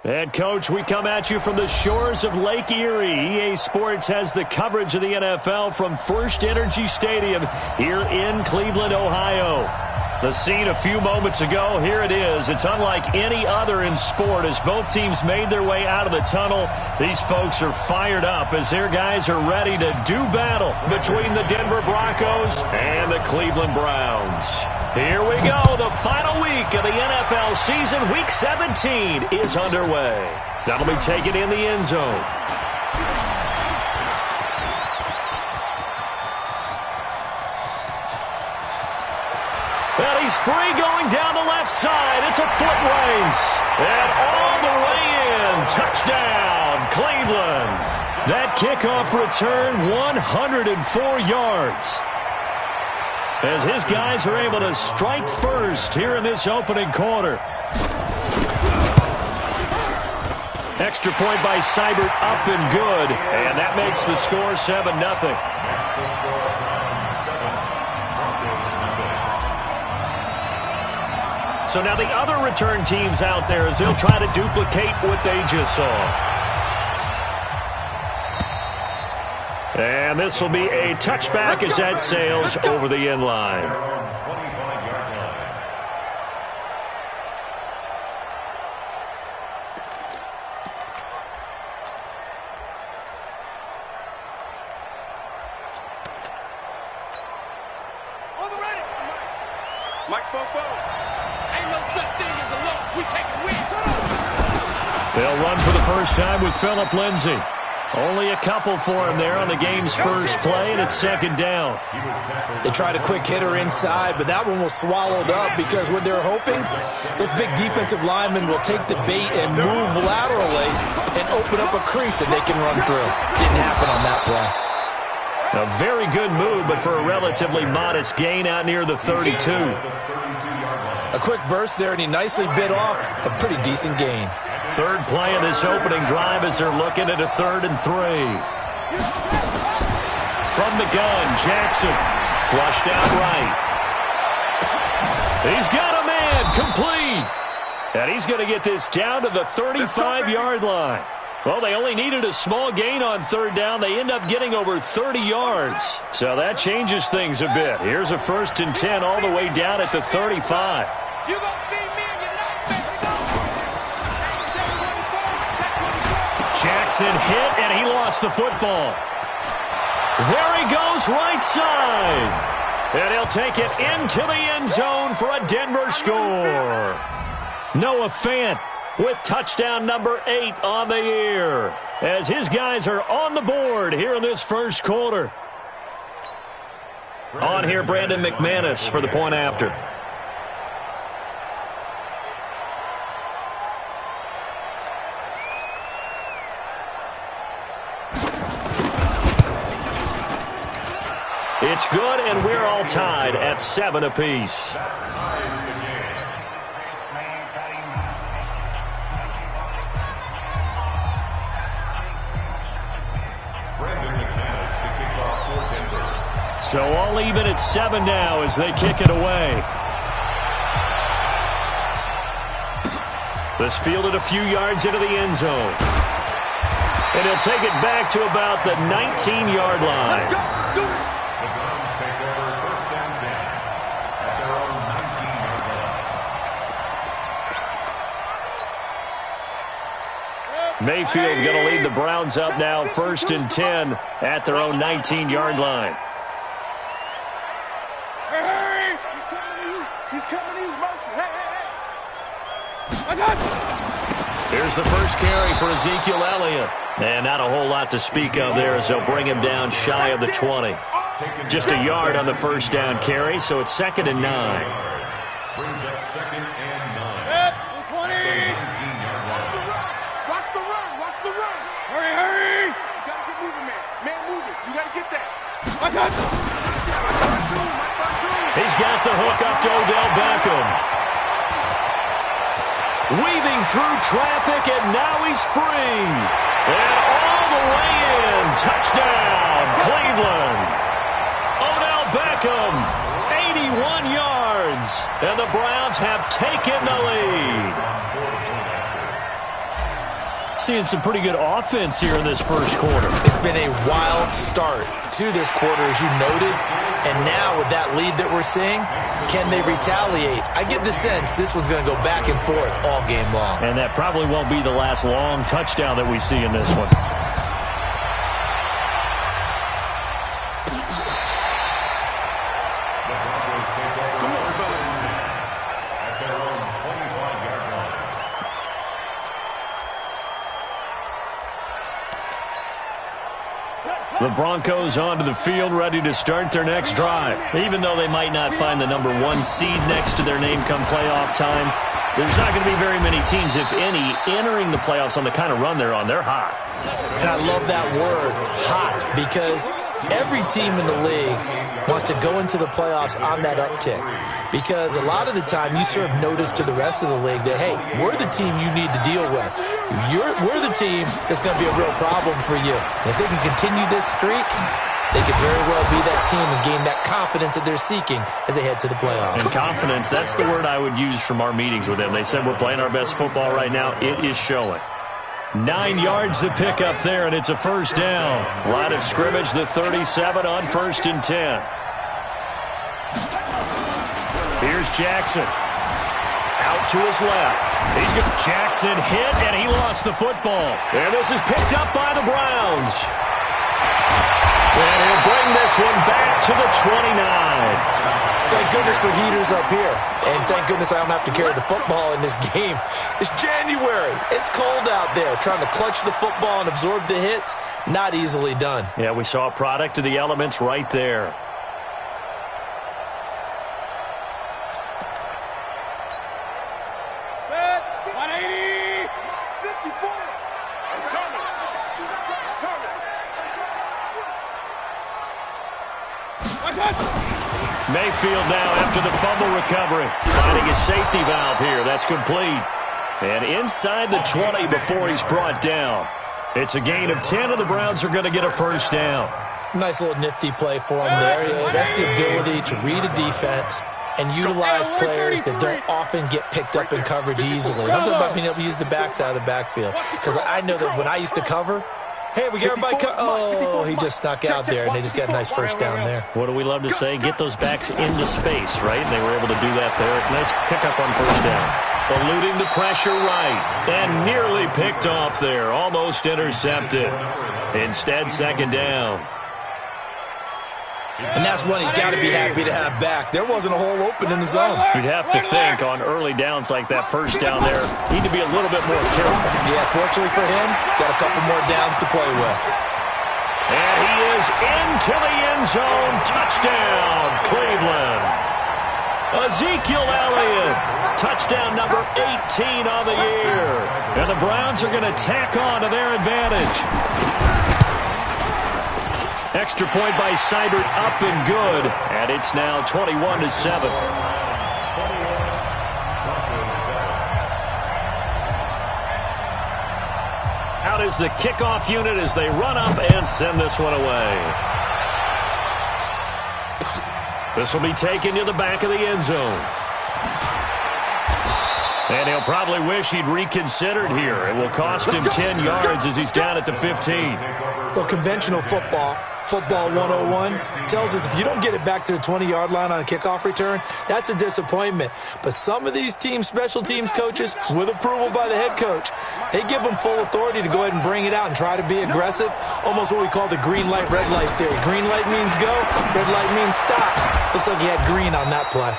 And, Coach, we come at you from the shores of Lake Erie. EA Sports has the coverage of the NFL from First Energy Stadium here in Cleveland, Ohio. The scene a few moments ago, here it is. It's unlike any other in sport as both teams made their way out of the tunnel. These folks are fired up as their guys are ready to do battle between the Denver Broncos and the Cleveland Browns. Here we go. The final week of the NFL season, Week 17, is underway. That'll be taken in the end zone. And he's free going down the left side. It's a foot race. And all the way in. Touchdown, Cleveland. That kickoff return, 104 yards. As his guys are able to strike first here in this opening quarter. Extra point by Seibert, up and good. And that makes the score 7-0. So now the other return teams out there as they'll try to duplicate what they just saw. And this will be a touchback as that sails over the end line. On the ready. Mike Popo. Ain't no such thing as a loss. We take a win. They'll run for the first time with Phillip Lindsay. Only a couple for him there on the game's first play, and it's second down. They tried a quick hitter inside, but that one was swallowed up because what they're hoping, those big defensive linemen will take the bait and move laterally and open up a crease that they can run through. Didn't happen on that play. A very good move, but for a relatively modest gain out near the 32. A quick burst there, and he nicely bit off a pretty decent gain. Third play of this opening drive as they're looking at a 3rd and 3. From the gun, Jackson. Flushed out right. He's got a man, complete. And he's going to get this down to the 35-yard line. Well, they only needed a small gain on 3rd down. They end up getting over 30 yards. So that changes things a bit. Here's a 1st and 10 all the way down at the 35. You gonna see me and your night. Jackson hit, and he lost the football. There he goes, right side. And he'll take it into the end zone for a Denver score. Noah Fant with touchdown number 8 on the year. As his guys are on the board here in this first quarter. On here, Brandon McManus for the point after. It's good, and we're all tied at 7 apiece. So all even at 7 now as they kick it away. This fielded a few yards into the end zone. And he'll take it back to about the 19-yard line. Mayfield going to lead the Browns up now, 1st and 10 at their own 19-yard line. Hey, he's coming to you. He's coming to you. Motion. Hey. I got you. Here's the first carry for Ezekiel Elliott. And not a whole lot to speak of there as they'll bring him down shy of the 20. Just a yard on the first down carry, so it's 2nd and 9. Brings up 2nd and 9. Yep, 20. Hurry! You gotta get moving, man. Man moving. You gotta get that. I got you. He's got the hook up to Odell Beckham. Weaving through traffic, and now he's free. And all the way in. Touchdown, Cleveland. Odell Beckham, 81 yards. And the Browns have taken the lead. seeing some pretty good offense here in this first quarter. It's been a wild start to this quarter, as you noted. And now with that lead that we're seeing, can they retaliate? I get the sense this one's going to go back and forth all game long. And that probably won't be the last long touchdown that we see in this one. The Broncos onto the field, ready to start their next drive. Even though they might not find the number 1 seed next to their name come playoff time, there's not going to be very many teams, if any, entering the playoffs on the kind of run they're on. They're hot. And I love that word, hot, because every team in the league wants to go into the playoffs on that uptick. Because a lot of the time you serve notice to the rest of the league that, hey, we're the team you need to deal with. We're the team that's going to be a real problem for you. And if they can continue this streak, they could very well be that team and gain that confidence that they're seeking as they head to the playoffs. And confidence, that's the word I would use from our meetings with them. They said we're playing our best football right now. It is showing. 9 yards to pick up there, and it's a first down. Line of scrimmage, the 37 on 1st and 10. Here's Jackson. Out to his left. He's got Jackson hit, and he lost the football. And this is picked up by the Browns. And he'll bring this one back to the 29. Thank goodness for heaters up here. And thank goodness I don't have to carry the football in this game. It's January. It's cold out there. Trying to clutch the football and absorb the hits, not easily done. Yeah, we saw a product of the elements right there. Mayfield now after the fumble recovery. Finding a safety valve here. That's complete. And inside the 20 before he's brought down. It's a gain of 10, and the Browns are going to get a first down. Nice little nifty play for him there. That's the ability to read a defense and utilize players that don't often get picked up in coverage easily. And I'm talking about being able to use the backs out of the backfield. Because I know that when I used to cover, hey, we got everybody oh, he just snuck out there, and they just got a nice first down there. What do we love to say? Get those backs into space, right? And they were able to do that there. Nice pickup on first down. Eluding the pressure right. And nearly picked off there. Almost intercepted. Instead, second down. And that's one he's got to be happy to have back. There wasn't a hole open in the zone. You'd have to think on early downs like that first down there, need to be a little bit more careful. Yeah, fortunately for him, got a couple more downs to play with. And he is into the end zone. Touchdown, Cleveland. Ezekiel Elliott, touchdown number 18 on the year. And the Browns are going to tack on to their advantage. Extra point by Seibert, up and good. And it's now 21-7. Out is the kickoff unit as they run up and send this one away. This will be taken to the back of the end zone. And he'll probably wish he'd reconsidered here. It will cost him 10 yards as he's down at the 15. Well, conventional football 101, tells us if you don't get it back to the 20-yard line on a kickoff return, that's a disappointment. But some of these teams, special teams coaches, with approval by the head coach, they give them full authority to go ahead and bring it out and try to be aggressive, almost what we call the green light, red light theory. Green light means go, red light means stop. Looks like he had green on that play.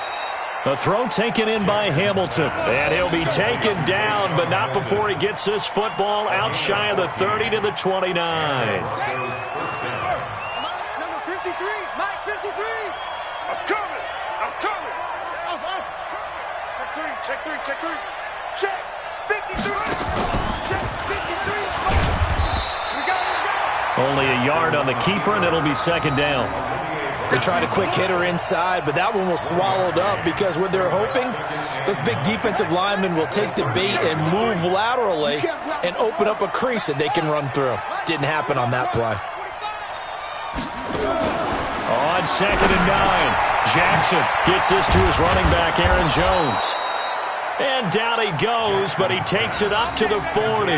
A throw taken in by Hamilton. And he'll be taken down, but not before he gets this football out shy of the 30 to the 29. Number 53, Mike 53. I'm coming. Check three. Check 53. Check 53. We got it. Only a yard on the keeper, and it'll be second down. They tried a quick hitter inside, but that one was swallowed up because what they're hoping, those big defensive linemen will take the bait and move laterally and open up a crease that they can run through. Didn't happen on that play. On 2nd and 9, Jackson gets this to his running back, Aaron Jones. And down he goes, but he takes it up to the 40.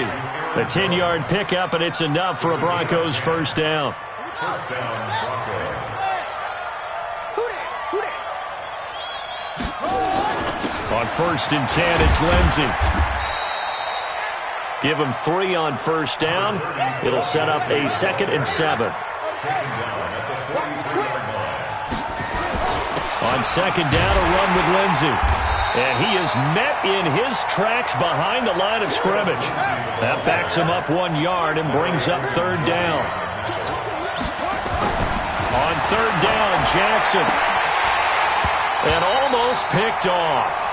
A 10-yard pickup, and it's enough for a Broncos first down. First down, Broncos. On 1st and 10, it's Lindsey. Give him 3 on first down. It'll set up a 2nd and 7. On 2nd down, a run with Lindsey. And he is met in his tracks behind the line of scrimmage. That backs him up 1 yard and brings up 3rd down. On 3rd down, Jackson. And almost picked off.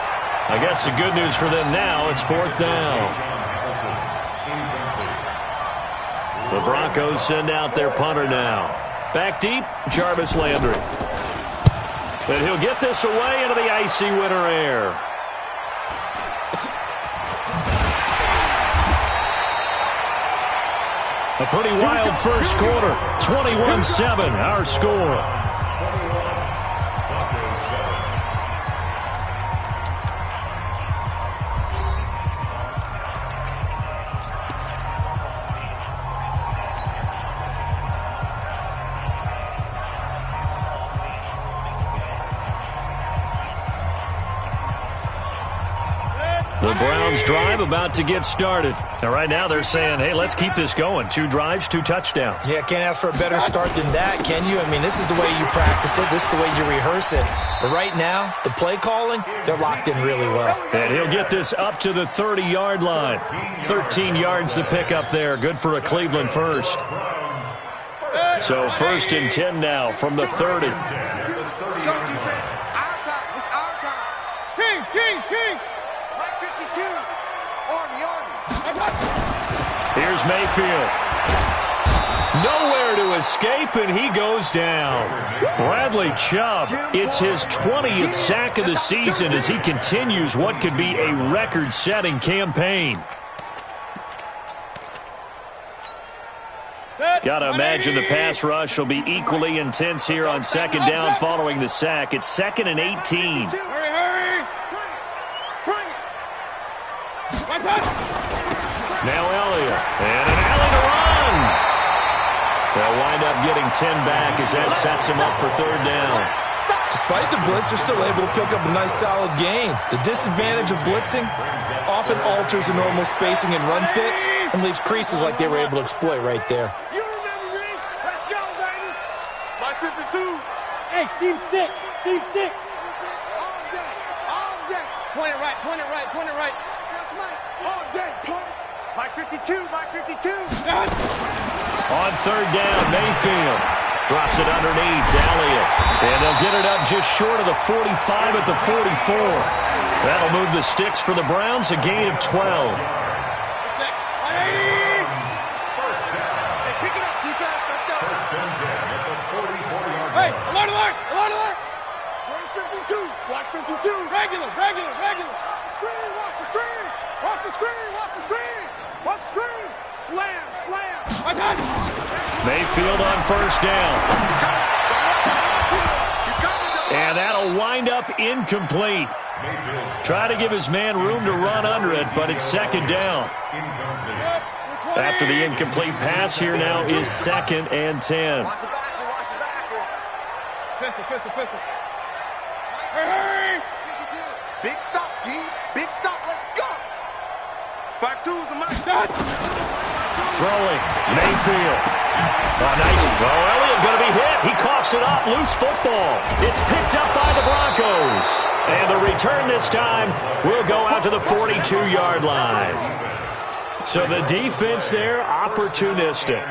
I guess the good news for them now, it's 4th down. The Broncos send out their punter now. Back deep, Jarvis Landry. But he'll get this away into the icy winter air. A pretty wild first quarter. 21-7, our score. The Browns drive about to get started. And right now they're saying, hey, let's keep this going. 2 drives, 2 touchdowns. Yeah, can't ask for a better start than that, can you? I mean, this is the way you practice it. This is the way you rehearse it. But right now, the play calling, they're locked in really well. And he'll get this up to the 30-yard line. 13 yards to pick up there. Good for a Cleveland first. So 1st and 10 now from the 30. Let's go, defense. Our time. It's our time. King. 52. Army. Here's Mayfield. Nowhere to escape, and he goes down. Bradley Chubb, it's his 20th sack of the season as he continues what could be a record-setting campaign. Got to imagine the pass rush will be equally intense here on 2nd down following the sack. It's 2nd and 18. Now Elliott, and an alley to run. They'll wind up getting 10 back as that sets him up for 3rd down. Despite the blitz, they're still able to pick up a nice solid gain. The disadvantage of blitzing often alters the normal spacing and run fits and leaves creases like they were able to exploit right there. You remember me? Let's go, baby. My 52. Hey, seam 6. All day. Point it right. That's right. All day, punk. My 52. On 3rd down, Mayfield drops it underneath to Elliott. And they'll get it up just short of the 45 at the 44. That'll move the sticks for the Browns, a gain of 12. Hey, pick it up, defense. Let's go. 1st and 10 at the 44-yard Hey, line. alert. Watch 52. Watch 52. Regular. Watch the screen. Slam. Mayfield on 1st down. And that'll wind up incomplete. Try to give his man room to run under it, but it's 2nd down. After the incomplete pass, here now is 2nd and 10. Watch the backer. Pistol. Hurry. 52. Big stop, D. Big stop. Let's go. 5-2's the mic. Throwing, Mayfield. Nice. Elliott going to be hit. He coughs it up. Loose football. It's picked up by the Broncos. And the return this time will go out to the 42-yard line. So the defense there, opportunistic.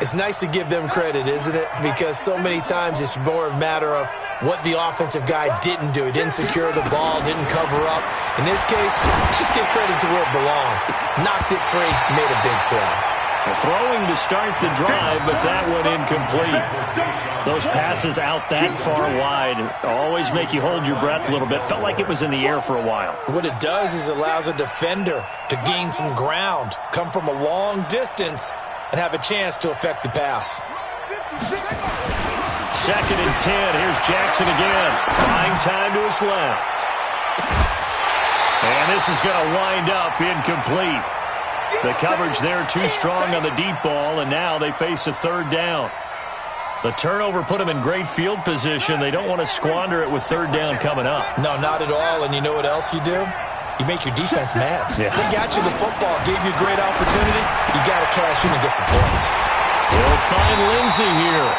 It's nice to give them credit, isn't it? Because so many times it's more a matter of what the offensive guy didn't do. He didn't secure the ball, didn't cover up. In this case, just give credit to where it belongs. Knocked it free, made a big play. Throwing to start the drive, but that one incomplete. Those passes out that far wide always make you hold your breath a little bit. Felt like it was in the air for a while. What it does is it allows a defender to gain some ground, come from a long distance, and have a chance to affect the pass. 2nd and 10. Here's Jackson again. Buying time to his left. And this is going to wind up incomplete. The coverage there too strong on the deep ball, and now they face a third down. The turnover put them in great field position. They don't want to squander it with third down coming up. No, not at all. And you know what else you do? You make your defense mad. Yeah. They got you the football, gave you a great opportunity. You got to cash in and get some points. They'll find Lindsey here.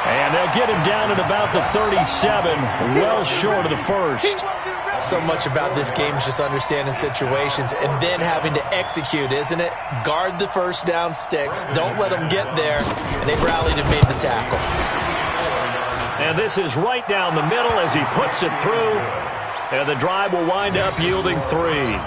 And they'll get him down at about the 37, well short of the first. So much about this game is just understanding situations and then having to execute, isn't it? Guard the first down sticks. Don't let them get there. And they rallied and made the tackle. And this is right down the middle as he puts it through. And the drive will wind up yielding 3.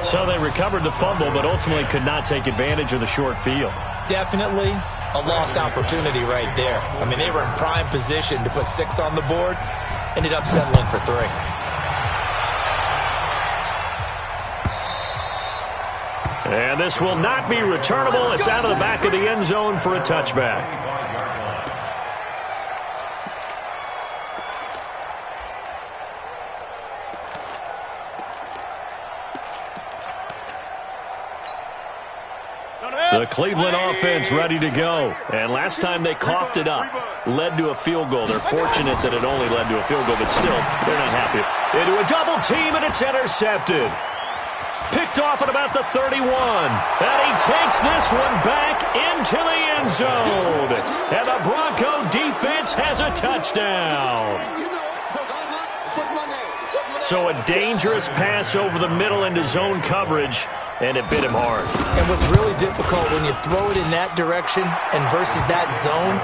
So they recovered the fumble, but ultimately could not take advantage of the short field. Definitely a lost opportunity right there. I mean, they were in prime position to put 6 on the board. Ended up settling for 3. And this will not be returnable. It's out of the back of the end zone for a touchback. The Cleveland offense ready to go. And last time they coughed it up, led to a field goal. They're fortunate that it only led to a field goal, but still, they're not happy. Into a double team, and it's intercepted. Picked off at about the 31. And he takes this one back into the end zone. And the Bronco defense has a touchdown. So a dangerous pass over the middle into zone coverage, and it bit him hard. And what's really difficult when you throw it in that direction and versus that zone,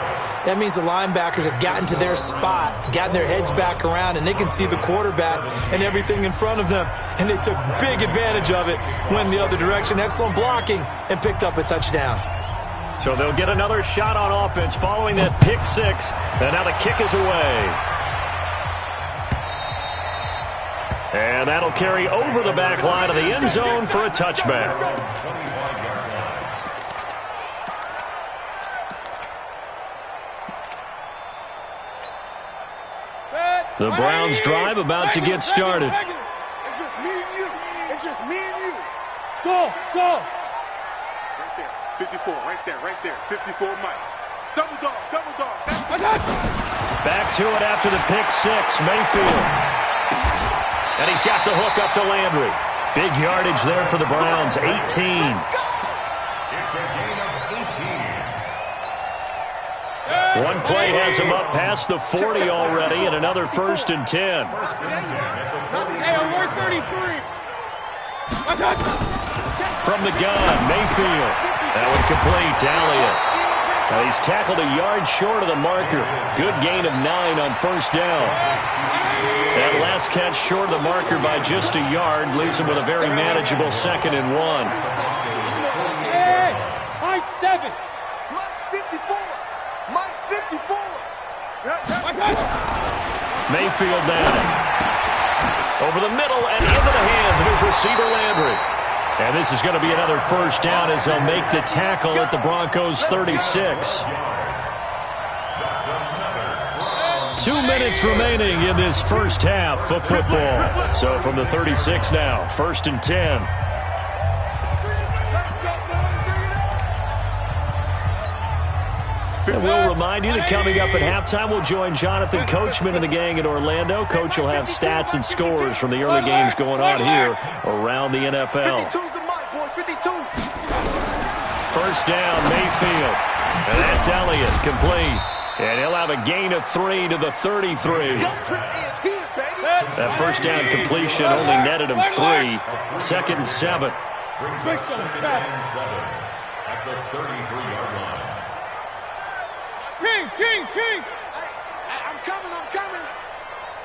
that means the linebackers have gotten to their spot, gotten their heads back around, and they can see the quarterback and everything in front of them. And they took big advantage of it, went the other direction, excellent blocking, and picked up a touchdown. So they'll get another shot on offense following that pick 6, and now the kick is away. And that'll carry over the back line of the end zone for a touchback. The Browns drive about to get started. It's just me and you. It's just me and you. Go, go. Right there. 54, right there. 54, Mike. Double dog. Back to it after the pick 6, Mayfield. And he's got the hook up to Landry. Big yardage there for the Browns, 18. It's a gain of 18. One play has him up past the 40 already, and another 1st and 10. Hey, alert 33. From the gun, Mayfield. That one complete to Elliott. Now he's tackled a yard short of the marker. Good gain of 9 on 1st down. That last catch short of the marker by just a yard leaves him with a very manageable 2nd and 1. Hey, high 7. Mike's 54. Mike's 54. Mayfield down. Over the middle and into the hands of his receiver, Landry. And this is going to be another 1st down as they'll make the tackle at the Broncos' 36. 2 minutes remaining in this first half of football. So from the 36 now, 1st and 10. And we'll remind you that coming up at halftime, we'll join Jonathan Coachman and the gang in Orlando. Coach will have stats and scores from the early games going on here around the NFL. 52's the mic, boys. 52. 1st down, Mayfield. And that's Elliott, complete. And he'll have a gain of 3 to the 33. That 1st down completion only netted him 3. 2nd and 7. Brings up 2nd and 7 at the 33-yard line. King. Hey, I'm coming.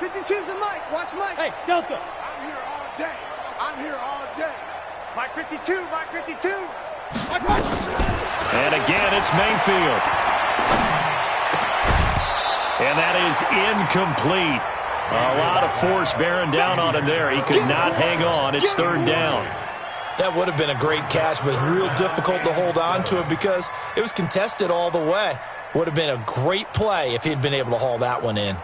52's the mic. Watch Mike. Hey, Delta. I'm here all day. Mike 52. And again, it's Mayfield. And that is incomplete. A lot of force bearing down on him there. He could not hang on. It's 3rd down. That would have been a great catch, but it's real difficult to hold on to it because it was contested all the way. Would have been a great play if he'd been able to haul that one in.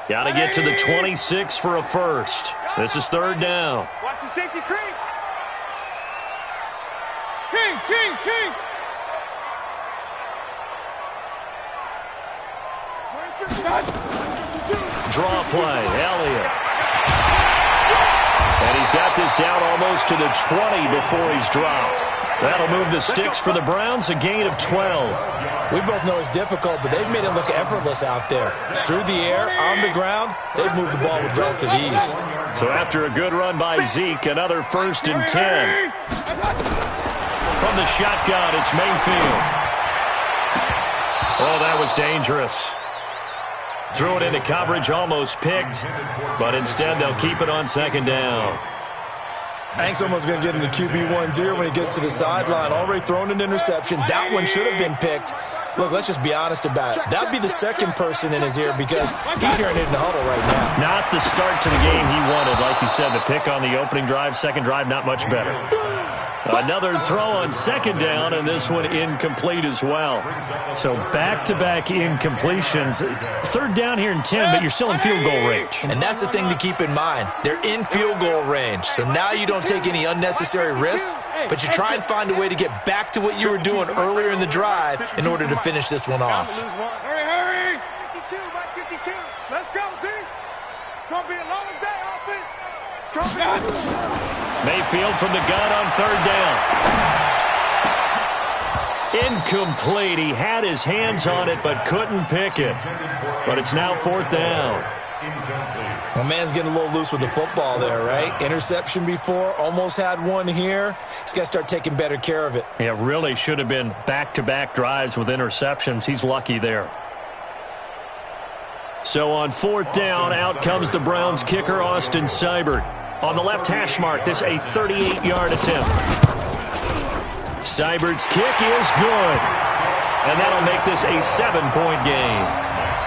Got to get to the 26 for a 1st. This is third down. Watch the safety creep. King. Draw play, Elliott. And he's got this down almost to the 20 before he's dropped. That'll move the sticks for the Browns, a gain of 12. We both know it's difficult, but they've made it look effortless out there. Through the air, on the ground, they've moved the ball with relative ease. So after a good run by Zeke, another 1st and 10. From the shotgun, it's Mayfield. Oh, that was dangerous. Threw it into coverage, almost picked, but instead they'll keep it on 2nd down. I think someone's going to get into QB1-0 when he gets to the sideline. Already thrown an interception. That one should have been picked. Look, let's just be honest about it. That would be the second person in his ear because he's hearing it in the huddle right now. Not the start to the game he wanted. Like you said, the pick on the opening drive, second drive, not much better. Another throw on 2nd down, and this one incomplete as well. So back-to-back incompletions. 3rd down here in 10, but you're still in field goal range. And that's the thing to keep in mind. They're in field goal range. So now you don't take any unnecessary risks, but you try and find a way to get back to what you were doing earlier in the drive in order to finish this one off. Hurry. 52 by 52. Let's go, D. It's going to be a long day, offense. It's going to be... Mayfield from the gun on 3rd down. Incomplete. He had his hands on it but couldn't pick it. But it's now 4th down. My man's getting a little loose with the football there, right? Interception before, almost had one here. He's got to start taking better care of it. Yeah, really should have been back-to-back drives with interceptions. He's lucky there. So on 4th down, out comes the Browns kicker, Austin Seibert. On the left hash mark, this a 38-yard attempt. Seibert's kick is good. And that'll make this a 7-point game.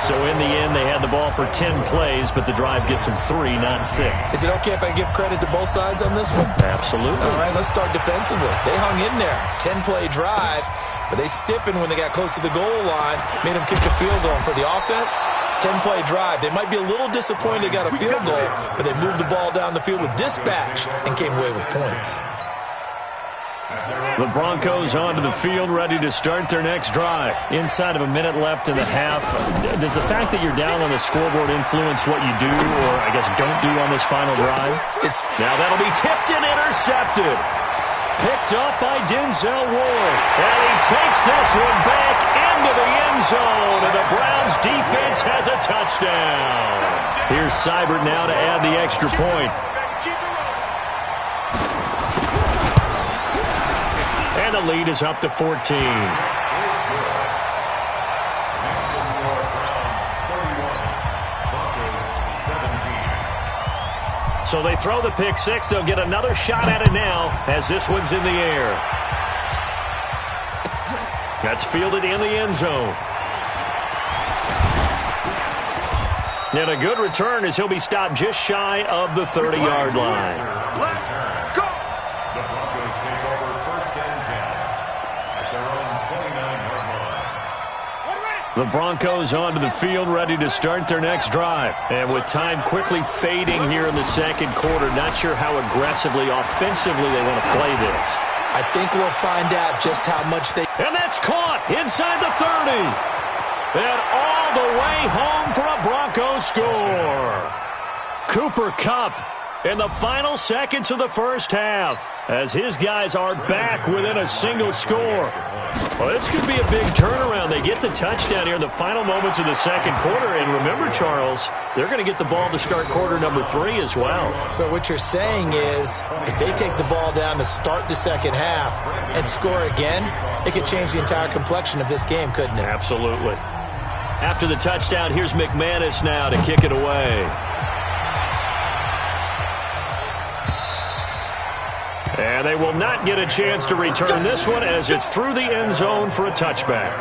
So in the end, they had the ball for 10 plays, but the drive gets them 3, not 6. Is it okay if I give credit to both sides on this one? Absolutely. All right, let's start defensively. They hung in there. 10-play drive, but they stiffened when they got close to the goal line, made them kick the field goal. For the offense, 10-play drive. They might be a little disappointed they got a field goal, but they moved the ball down the field with dispatch and came away with points. The Broncos onto the field, ready to start their next drive. Inside of a minute left in the half. Does the fact that you're down on the scoreboard influence what you do, or I guess don't do on this final drive? Now that'll be tipped and intercepted. Picked up by Denzel Ward. And he takes this one back into the end zone, and the Browns defense has a touchdown. Here's Seibert now to add the extra point. And the lead is up to 14. So they throw the pick six. They'll get another shot at it now as this one's in the air. That's fielded in the end zone. And a good return as he'll be stopped just shy of the 30-yard line. Let's go. The Broncos take over 1st and 10 at their own 29-yard line. The Broncos onto the field, ready to start their next drive. And with time quickly fading here in the second quarter, not sure how aggressively, offensively they want to play this. I think we'll find out just how much they... And that's caught inside the 30. And all the way home for a Broncos score. Cooper Kupp in the final seconds of the first half as his guys are back within a single score. Well, this could be a big turnaround. They get the touchdown here in the final moments of the second quarter. And remember, Charles, they're going to get the ball to start quarter number 3 as well. So what you're saying is if they take the ball down to start the second half and score again, it could change the entire complexion of this game, couldn't it? Absolutely. After the touchdown, here's McManus now to kick it away. And they will not get a chance to return this one as it's through the end zone for a touchback.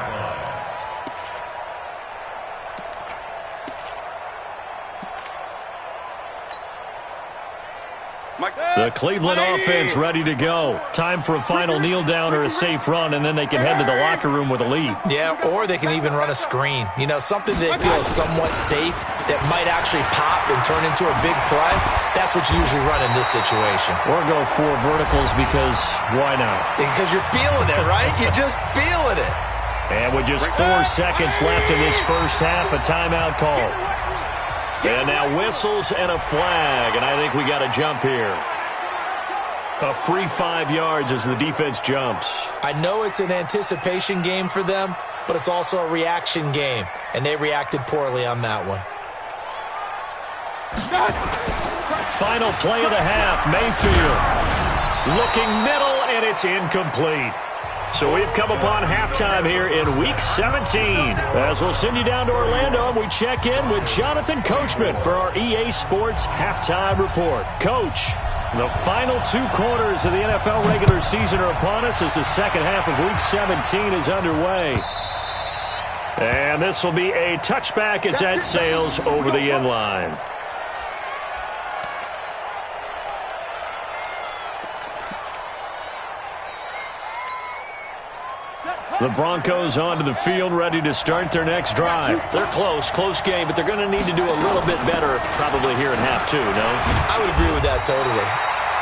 The Cleveland offense ready to go. Time for a final kneel down or a safe run, and then they can head to the locker room with a lead. Yeah, or they can even run a screen. You know, something they feel is somewhat safe that might actually pop and turn into a big play. That's what you usually run in this situation. Or go 4 verticals because why not? Because you're feeling it, right? You're just feeling it. And with just 4 seconds left in this first half, a timeout call. And now whistles and a flag, and I think we got a jump here. A free 5 yards as the defense jumps. I know it's an anticipation game for them, but it's also a reaction game, and they reacted poorly on that one. Final play of the half, Mayfield. Looking middle, and it's incomplete. So we've come upon halftime here in Week 17. As we'll send you down to Orlando, and we check in with Jonathan Coachman for our EA Sports Halftime Report. Coach, the final 2 quarters of the NFL regular season are upon us as the second half of Week 17 is underway. And this will be a touchback as that sails over the end line. The Broncos onto the field, ready to start their next drive. They're close game, but they're going to need to do a little bit better probably here in half 2, no? I would agree with that totally.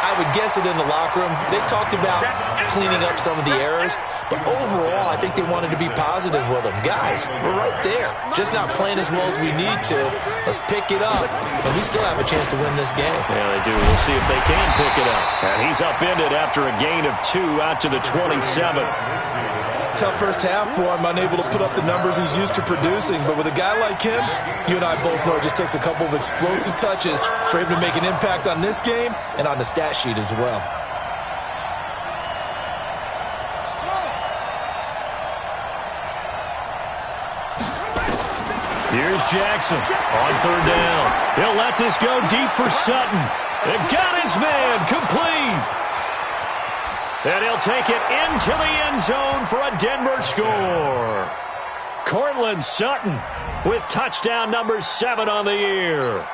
I would guess it in the locker room. They talked about cleaning up some of the errors, but overall, I think they wanted to be positive with them. Guys, we're right there. Just not playing as well as we need to. Let's pick it up, and we still have a chance to win this game. Yeah, they do. We'll see if they can pick it up. And he's upended after a gain of 2 out to the 27. Tough first half for him, unable to put up the numbers he's used to producing. But with a guy like him, you and I both know it just takes a couple of explosive touches for him to make an impact on this game and on the stat sheet as well. Here's Jackson on 3rd down. He'll let this go deep for Sutton. They've got his man complete. And he'll take it into the end zone for a Denver score. Cortland Sutton with touchdown number 7 on the year.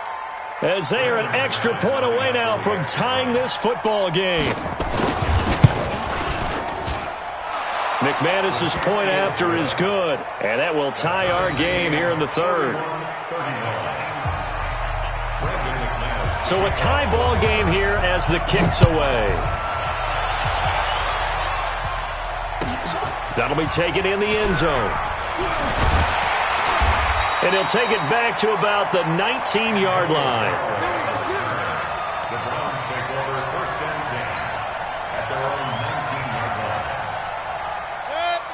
As they are an extra point away now from tying this football game. McManus's point after is good. And that will tie our game here in the 3rd. So a tie ball game here as the kick's away. That'll be taken in the end zone. And he'll take it back to about the 19-yard line. The Browns take over 1st and 10 at their own 19-yard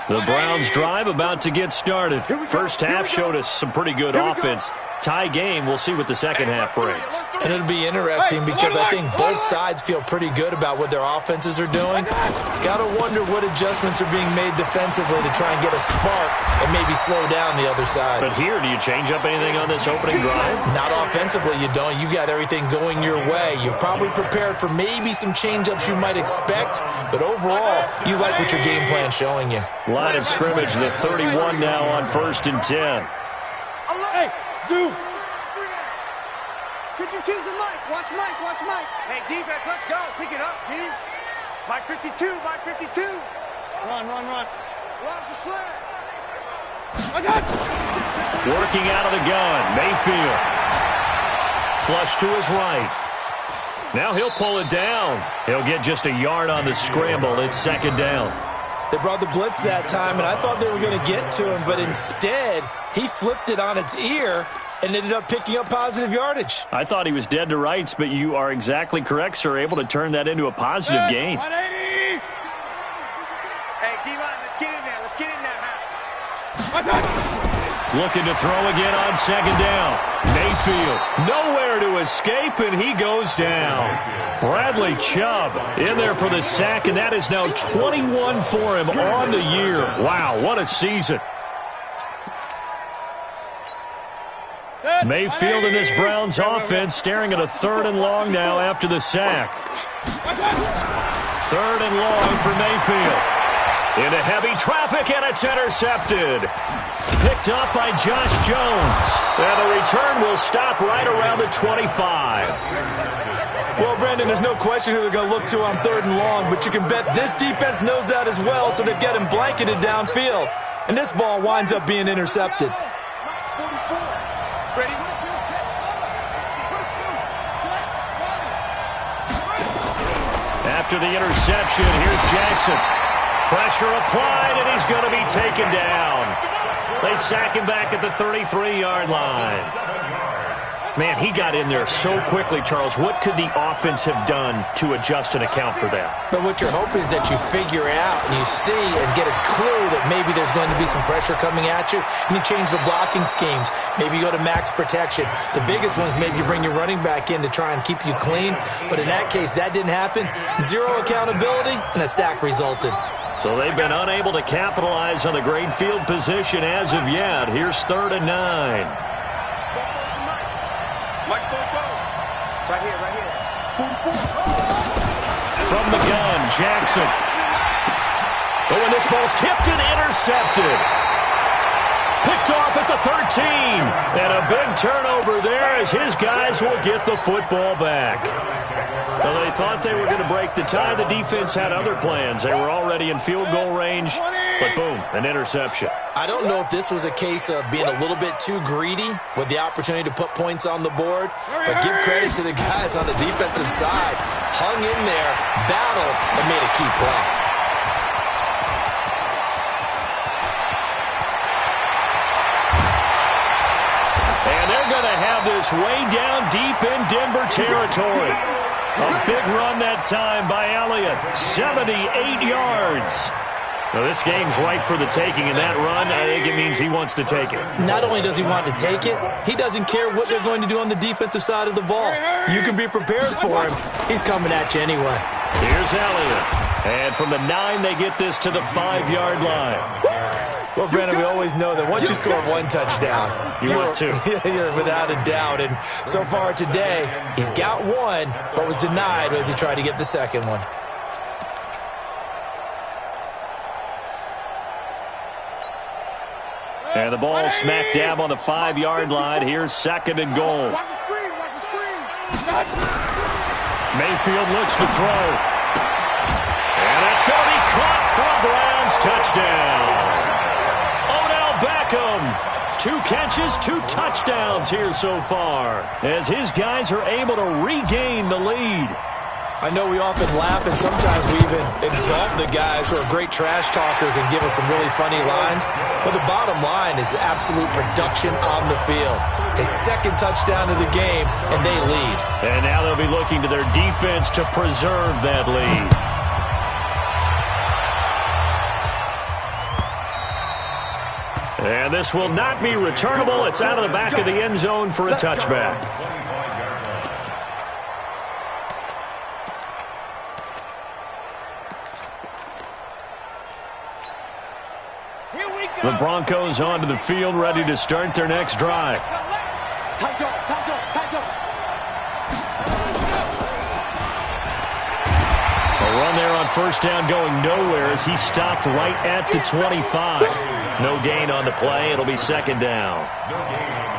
line. The Browns drive about to get started. First half showed us some pretty good offense. Tie game, we'll see what the second half brings. And it'll be interesting because I think both sides feel pretty good about what their offenses are doing. Got to wonder what adjustments are being made defensively to try and get a spark and maybe slow down the other side. But here, do you change up anything on this opening drive? Not offensively, you don't. You got everything going your way. You've probably prepared for maybe some change-ups you might expect, but overall, you like what your game plan's showing you. Line of scrimmage, the 31 now on 1st and 10. Hey, Zoo. Could you choose the Mike? Watch Mike, watch Mike. Hey, defense, let's go. Pick it up, D. Mike 52, Mike 52. Run. Lost the sled. I got. Working out of the gun, Mayfield. Flush to his right. Now he'll pull it down. He'll get just a yard on the scramble. It's 2nd down. They brought the blitz that time, and I thought they were going to get to him, but instead, he flipped it on its ear and ended up picking up positive yardage. I thought he was dead to rights, but you are exactly correct, sir. Able to turn that into a positive gain. 180. Hey, D-line, let's get in there. Let's get in there, Looking to throw again on 2nd down. Mayfield, nowhere to escape, and he goes down. Bradley Chubb in there for the sack, and that is now 21 for him on the year. Wow, what a season. Mayfield in this Browns offense staring at a 3rd and long now after the sack. 3rd and long for Mayfield. Into heavy traffic, and it's intercepted. Picked up by Josh Jones. And the return will stop right around the 25. Well, Brandon, there's no question who they're going to look to on 3rd and long, but you can bet this defense knows that as well, so they're getting blanketed downfield. And this ball winds up being intercepted. Ready? After the interception, here's Jackson. Pressure applied, and he's going to be taken down. They sack him back at the 33-yard line. Man, he got in there so quickly, Charles. What could the offense have done to adjust and account for that? But what you're hoping is that you figure out and you see and get a clue that maybe there's going to be some pressure coming at you, and you change the blocking schemes. Maybe you go to max protection. The biggest one is maybe you bring your running back in to try and keep you clean. But in that case, that didn't happen. Zero accountability, and a sack resulted. So they've been unable to capitalize on the great field position as of yet. Here's 3rd and 9. Right here. From the gun, Jackson. Oh, and this ball's tipped and intercepted. Picked off at the 13. And a big turnover there as his guys will get the football back. Well, they thought they were going to break the tie. The defense had other plans. They were already in field goal range, but boom, an interception. I don't know if this was a case of being a little bit too greedy with the opportunity to put points on the board, but give credit to the guys on the defensive side. Hung in there, battled, and made a key play. And they're going to have this way down deep in Denver territory. A big run that time by Elliott, 78 yards. Well, this game's ripe for the taking, and that run, I think it means he wants to take it. Not only does he want to take it, he doesn't care what they're going to do on the defensive side of the ball. You can be prepared for him. He's coming at you anyway. Here's Elliott. And from the 9, they get this to the 5-yard line. Well, Brandon, we always know that once you score one touchdown, you're without a doubt. And so far today, he's got one, but was denied as he tried to get the second one. And the ball smack dab on the 5-yard line. Here's 2nd and goal. Watch the screen. Mayfield looks to throw. And it's going to be caught for a Browns touchdown. Beckham, 2 catches, 2 touchdowns here so far, as his guys are able to regain the lead. I know we often laugh, and sometimes we even exalt the guys who are great trash talkers and give us some really funny lines, but the bottom line is absolute production on the field. His 2nd touchdown of the game, and they lead. And now they'll be looking to their defense to preserve that lead. And this will not be returnable. It's out of the back of the end zone for a touchback. The Broncos onto the field, ready to start their next drive. Time go. A run there on 1st down going nowhere as he stopped right at the 25. No gain on the play. It'll be 2nd down.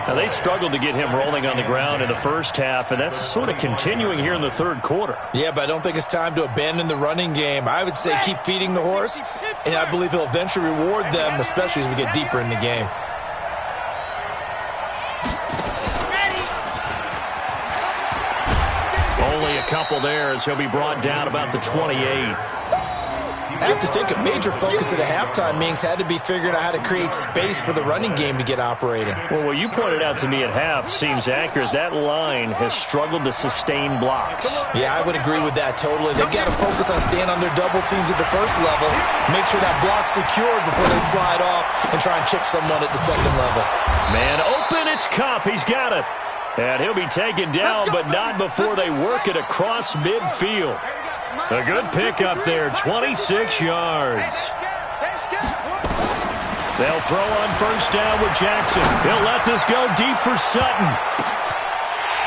Now, they struggled to get him rolling on the ground in the first half, and that's sort of continuing here in the 3rd quarter. Yeah, but I don't think it's time to abandon the running game. I would say keep feeding the horse, and I believe he'll eventually reward them, especially as we get deeper in the game. Only a couple there as he'll be brought down about the 28. I have to think a major focus at the halftime meetings had to be figuring out how to create space for the running game to get operating. Well, what you pointed out to me at half seems accurate. That line has struggled to sustain blocks. Yeah, I would agree with that totally. They've got to focus on staying on their double teams at the first level, make sure that block's secured before they slide off and try and chip someone at the 2nd level. Man open, it's Kupp. He's got it. And he'll be taken down, but not before they work it across midfield. A good pickup there, 26 yards. They'll throw on 1st down with Jackson. He'll let this go deep for Sutton.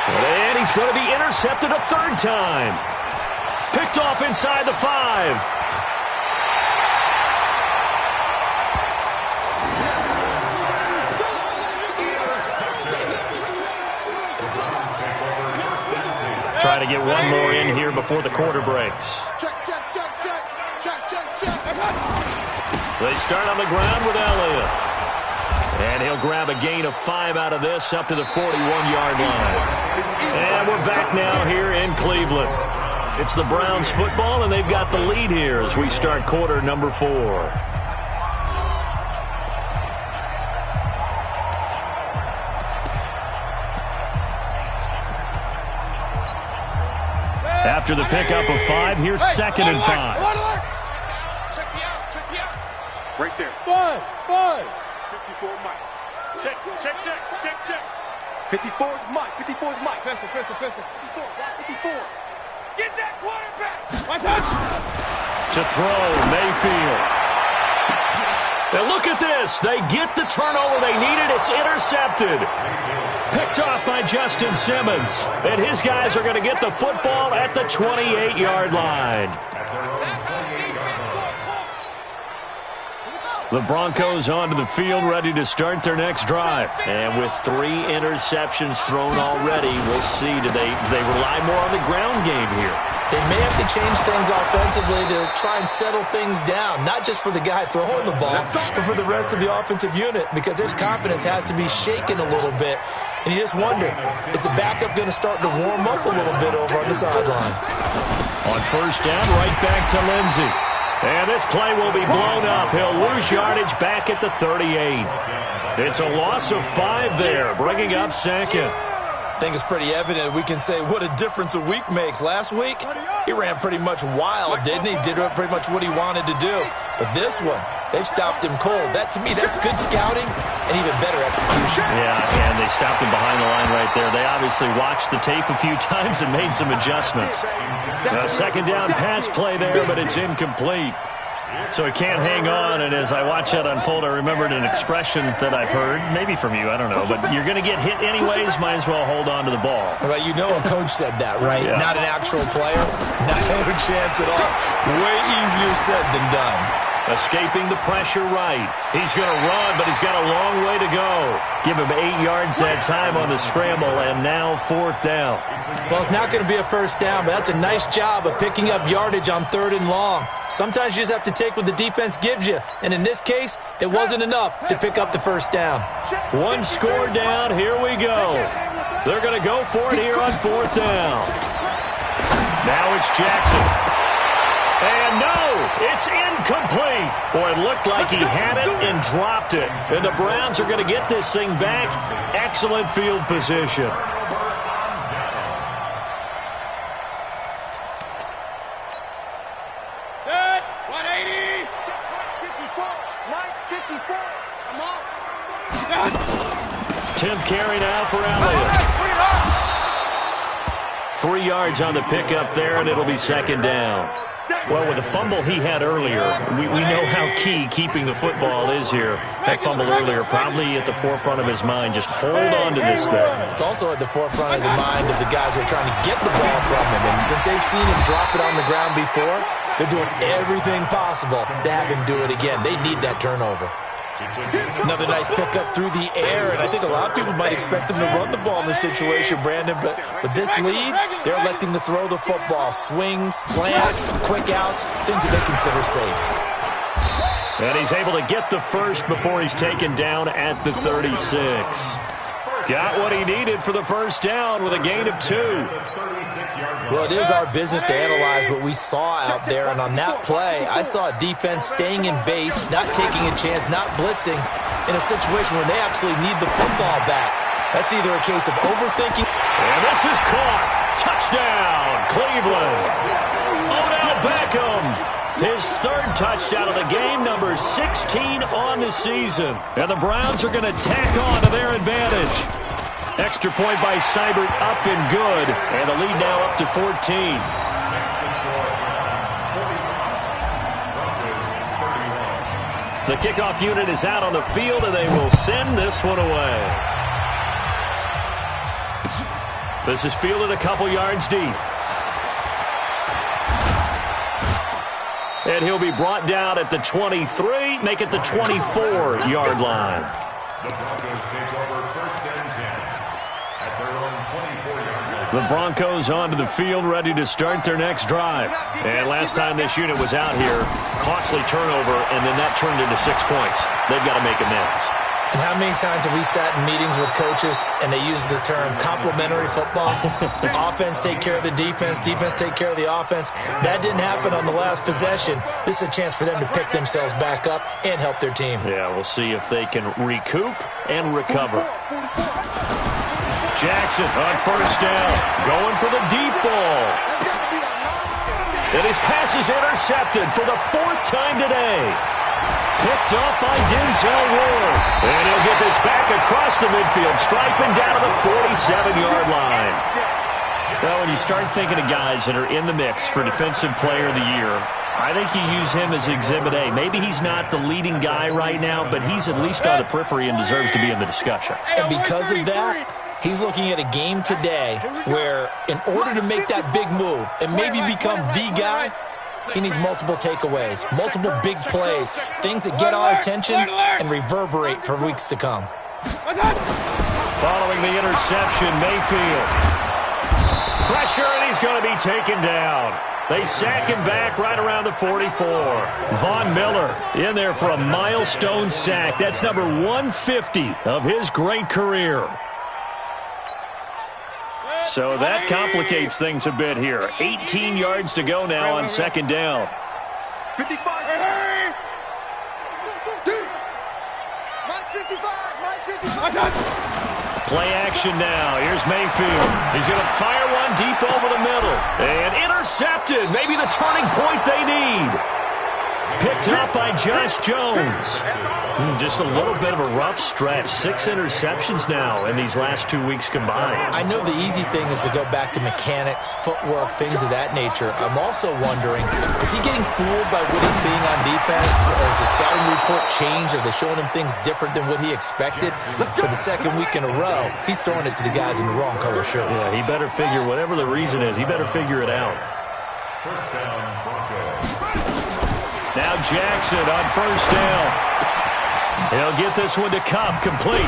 And he's going to be intercepted a 3rd time. Picked off inside the 5. try to get one more in here before the quarter breaks. Check, check, check, check. Check, check, check. They start on the ground with Elliott. And he'll grab a gain of 5 out of this up to the 41-yard line. And we're back now here in Cleveland. It's the Browns football, and they've got the lead here as we start quarter number 4. After the pickup of 5, here's 2nd and 5. Check me out, check me out. Right there. 5. 54 Mike. Check. 54 is Mike. 54 is Mike. Pistol. 54, got 54. Get that quarterback. To throw, Mayfield. And look at this. They get the turnover they needed. It's intercepted. Picked off by Justin Simmons. And his guys are going to get the football at the 28-yard line. The Broncos onto the field, ready to start their next drive. And with 3 interceptions thrown already, we'll see. Do they rely more on the ground game here? They may have to change things offensively to try and settle things down, not just for the guy throwing the ball, but for the rest of the offensive unit, because their confidence has to be shaken a little bit. And you just wonder, is the backup going to start to warm up a little bit over on the sideline? On first down, right back to Lindsey. And this play will be blown up. He'll lose yardage back at the 38. It's a loss of 5 there, bringing up 2nd. I think it's pretty evident. We can say what a difference a week makes. Last week, he ran pretty much wild, didn't he? Did pretty much what he wanted to do. But this one, they've stopped him cold. That, to me, that's good scouting and even better execution. Yeah, and they stopped him behind the line right there. They obviously watched the tape a few times and made some adjustments. A 2nd down pass play there, but it's incomplete. So he can't hang on, and as I watch that unfold, I remembered an expression that I've heard, maybe from you, I don't know, but you're going to get hit anyways, might as well hold on to the ball. Right, you know a coach said that, right? Yeah. Not an actual player. Not a chance at all. Way easier said than done. Escaping the pressure right. He's going to run, but he's got a long way to go. Give him 8 yards that time on the scramble, and now 4th down. Well, it's not going to be a first down, but that's a nice job of picking up yardage on 3rd and long. Sometimes you just have to take what the defense gives you, and in this case, it wasn't enough to pick up the first down. 1 score down. Here we go. They're going to go for it here on 4th down. Now it's Jackson. And no, it's incomplete. Boy, it looked like he had it and dropped it. And the Browns are going to get this thing back. Excellent field position. Good. 180. 54. Mike, 54. Come on. 10th carry now for Elliott. 3 yards on the pickup there, and it'll be 2nd down. Well, with the fumble he had earlier, we know how key keeping the football is here. That fumble earlier probably at the forefront of his mind. Just hold on to this thing. It's also at the forefront of the mind of the guys who are trying to get the ball from him. And since they've seen him drop it on the ground before, they're doing everything possible to have him do it again. They need that turnover. Another nice pickup through the air, and I think a lot of people might expect them to run the ball in this situation, Brandon, but with this lead, they're electing to throw the football. Swings, slants, quick outs, things that they consider safe. And he's able to get the first before he's taken down at the 36. Got what he needed for the first down with a gain of 2. Well, it is our business to analyze what we saw out there, and on that play, I saw a defense staying in base, not taking a chance, not blitzing, in a situation where they absolutely need the football back. That's either a case of overthinking. And this is caught. Touchdown, Cleveland. Odell Beckham. His 3rd touchdown of the game, number 16 on the season. And the Browns are going to tack on to their advantage. Extra point by Seibert up and good. And the lead now up to 14. The kickoff unit is out on the field, and they will send this one away. This is fielded a couple yards deep. And he'll be brought down at the 23, make it the 24-yard line. The Broncos take over 1st and 10 at their own 24-yard line. The Broncos onto the field, ready to start their next drive. And last time this unit was out here, costly turnover, and then that turned into 6 points. They've got to make amends. And how many times have we sat in meetings with coaches and they use the term complementary football? Offense take care of the defense, defense take care of the offense. That didn't happen on the last possession. This is a chance for them to pick themselves back up and help their team. Yeah, we'll see if they can recoup and recover. Jackson on first down, going for the deep ball. And his pass is intercepted for the 4th time today. Picked up by Denzel Ward. And he'll get this back across the midfield, striping down to the 47-yard line. Well, when you start thinking of guys that are in the mix for Defensive Player of the Year, I think you use him as Exhibit A. Maybe he's not the leading guy right now, but he's at least on the periphery and deserves to be in the discussion. And because of that, he's looking at a game today where in order to make that big move and maybe become the guy, he needs multiple takeaways, multiple big plays, things that get our attention and reverberate for weeks to come. Following the interception, Mayfield. Pressure, and he's going to be taken down. They sack him back right around the 44. Von Miller in there for a milestone sack. That's number 150 of his great career. So that complicates things a bit here. 18 yards to go now on second down. 55. Mike 55. Mike 55. Play action now. Here's Mayfield. He's going to fire one deep over the middle. And intercepted. Maybe the turning point they need. Picked up by Josh Jones. Just a little bit of a rough stretch. 6 interceptions now in these last 2 weeks combined. I know the easy thing is to go back to mechanics, footwork, things of that nature. I'm also wondering, is he getting fooled by what he's seeing on defense? Has the scouting report changed? Are they showing him things different than what he expected? For the second week in a row, he's throwing it to the guys in the wrong color shirts. Yeah, he better figure, whatever the reason is, he better figure it out. First down, Broncos. Now Jackson on first down. He'll get this one to Cobb, complete.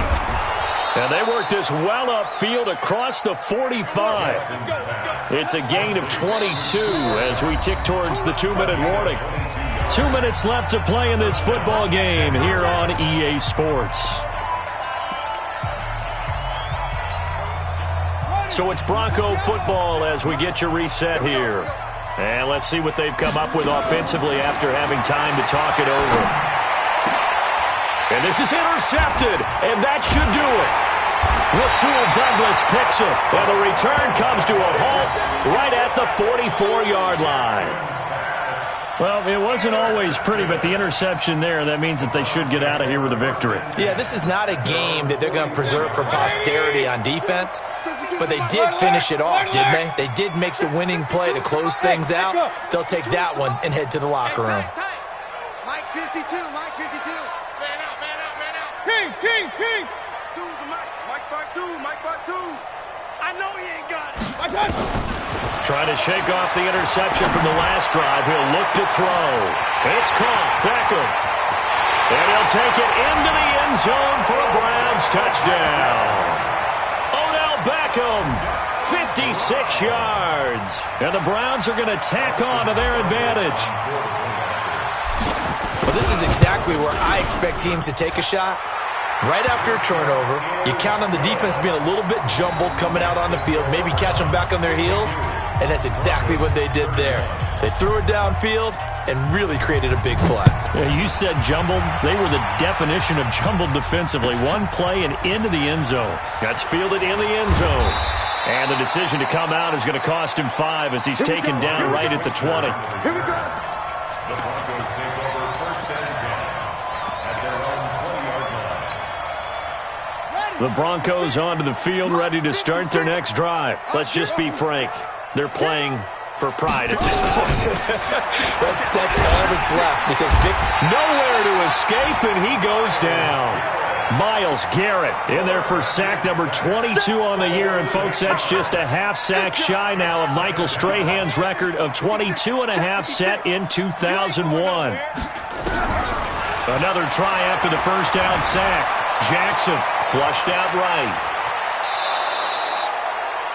And they work this well upfield across the 45. It's a gain of 22 as we tick towards the 2-minute warning. 2 minutes left to play in this football game here on EA Sports. So it's Bronco football as we get you reset here. And let's see what they've come up with offensively after having time to talk it over. And this is intercepted, and that should do it. Rasul Douglas picks it, and the return comes to a halt right at the 44-yard line. Well, it wasn't always pretty, but the interception there, that means that they should get out of here with a victory. Yeah, this is not a game that they're going to preserve for posterity on defense, but they did finish it off, didn't they? They did make the winning play to close things out. They'll take that one and head to the locker room. Mike 52, Mike 52. Man out, man out, man out. King. Two's the Mike. Mike 52, Mike 52. I know he ain't got it. Trying to shake off the interception from the last drive. He'll look to throw. It's caught. Beckham. And he'll take it into the end zone for a Browns touchdown. Odell Beckham, 56 yards. And the Browns are going to tack on to their advantage. Well, this is exactly where I expect teams to take a shot. Right after a turnover, you count on the defense being a little bit jumbled coming out on the field, maybe catch them back on their heels, and that's exactly what they did there. They threw it downfield and really created a big play. Yeah, you said jumbled. They were the definition of jumbled defensively. One play and into the end zone. That's fielded in the end zone. And the decision to come out is going to cost him 5 as he's taken down right at the 20. Here we go. The Broncos take over first and 10 at their own 20-yard line. The Broncos onto the field, ready to start their next drive. Let's just be frank. They're playing for pride at this point. that's all that's left because Vic nowhere to escape, and he goes down. Myles Garrett in there for sack number 22 on the year. And, folks, that's just a half sack shy now of Michael Strahan's record of 22.5 set in 2001. Another try after the first down sack. Jackson flushed out right.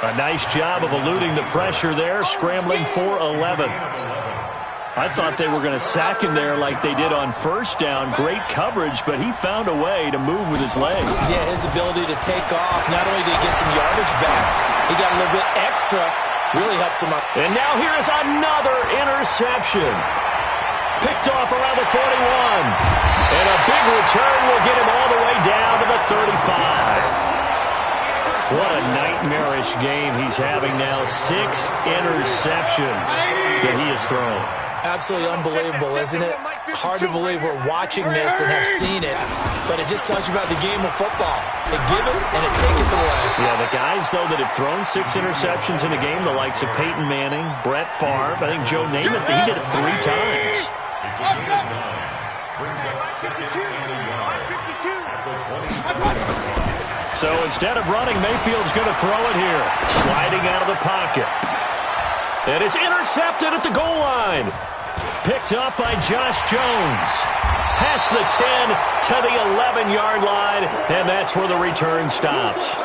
A nice job of eluding the pressure there, scrambling for 11. I thought they were going to sack him there like they did on first down. Great coverage, but he found a way to move with his legs. Yeah, his ability to take off, not only did he get some yardage back, he got a little bit extra, really helps him out. And now here is another interception. Picked off around the 41. And a big return will get him all the way down to the 35. What a nightmarish game he's having now. 6 interceptions that he has thrown. Absolutely unbelievable, isn't it? Hard to believe we're watching this and have seen it, but it just tells you about the game of football. It giveth and it taketh away. Yeah, the guys, though, that have thrown 6 interceptions in a game, the likes of Peyton Manning, Brett Favre, I think Joe Namath, he did it 3 times. It's a gain of 9. Brings up second and a yard at the 27. So instead of running, Mayfield's going to throw it here. Sliding out of the pocket. And it's intercepted at the goal line. Picked up by Josh Jones. Past the 10 to the 11-yard line, and that's where the return stops.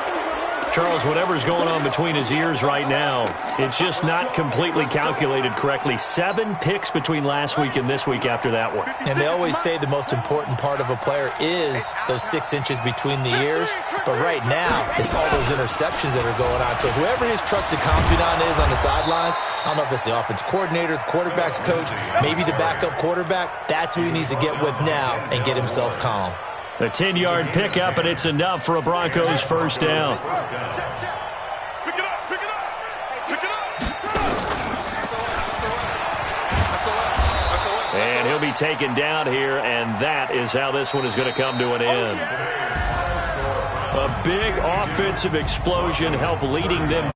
Charles, whatever's going on between his ears right now, it's just not completely calculated correctly. 7 picks between last week and this week after that one. And they always say the most important part of a player is those 6 inches between the ears. But right now, it's all those interceptions that are going on. So whoever his trusted confidant is on the sidelines, I don't know if it's the offense coordinator, the quarterback's coach, maybe the backup quarterback, that's who he needs to get with now and get himself calm. A 10-yard pickup, and it's enough for a Broncos first down. And he'll be taken down here, and that is how this one is going to come to an end. A big offensive explosion helped leading them